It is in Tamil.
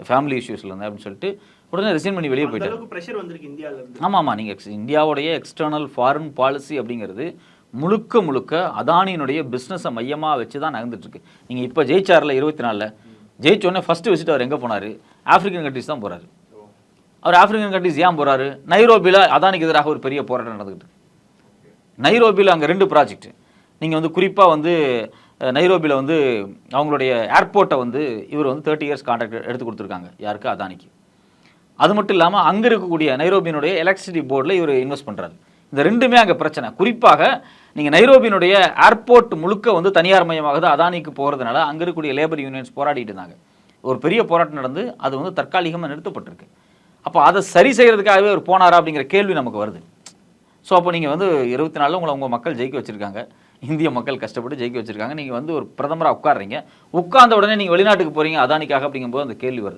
ஃபேமிலி இஷ்யூஸில் இருந்தேன் அப்படின்னு சொல்லிட்டு உடனே ரிசைன் பண்ணி வெளியே போயிட்டார். ஆமாம், நீங்கள் இந்தியாவுடைய எக்ஸ்டர்னல் ஃபாரின் பாலிசி அப்படிங்கிறது முழுக்க அதானியினுடைய பிஸ்னஸை மையமாக வச்சு தான் நகர்ந்துட்டுருக்கு. நீங்கள் இப்போ ஜெயிச்சாரில் 24 ஜெயிச்சோடனே ஃபஸ்ட்டு விசிட் அவர் எங்கே போனார்? ஆஃப்ரிக்கன் கண்ட்ரிஸ் தான் போகிறாரு. அவர் ஆஃப்ரிக்கன் கண்ட்ரிஸ் ஏன் போகிறாரு? நைரோபியில் அதானிக்கு எதிராக ஒரு பெரிய போராட்டம் நடந்துக்கிட்டு. நைரோபியில் அங்கே 2 ப்ராஜெக்ட். நீங்கள் வந்து குறிப்பாக நைரோபியில் அவங்களுடைய ஏர்போர்ட்டை இவர் 30 இயர்ஸ் கான்ட்ராக்ட் எடுத்து கொடுத்துருக்காங்க. யாருக்கு? அதானிக்கு. அது மட்டும் இல்லாமல் அங்கே இருக்கக்கூடிய நைரோபியினுடைய எலக்ட்ரிசிட்டி போர்டில் இவர் இன்வெஸ்ட் பண்ணுறாரு. இந்த 2மே அங்கே பிரச்சனை. குறிப்பாக நீங்கள் நைரோபியினுடைய ஏர்போர்ட் முழுக்க தனியார் மயமாக அதானிக்கு போகிறதுனால அங்கே இருக்கக்கூடிய லேபர் யூனியன்ஸ் போராடிட்டு இருந்தாங்க. ஒரு பெரிய போராட்டம் நடந்து அது தற்காலிகமாக நிறுத்தப்பட்டிருக்கு. அப்போ அதை சரி செய்கிறதுக்காகவே அவர் போனாரா அப்படிங்கிற கேள்வி நமக்கு வருது. ஸோ அப்போ நீங்கள் 24 உங்கள் மக்கள் ஜெயிக்க வச்சுருக்காங்க. இந்திய மக்கள் கஷ்டப்பட்டு ஜெயிக்க வச்சுருக்காங்க. நீங்கள் ஒரு பிரதமராக உட்காடுறீங்க. உட்கார்ந்த உடனே நீங்கள் வெளிநாட்டுக்கு போகிறீங்க அதானிக்காக அப்படிங்கும்போது அந்த கேள்வி வருது.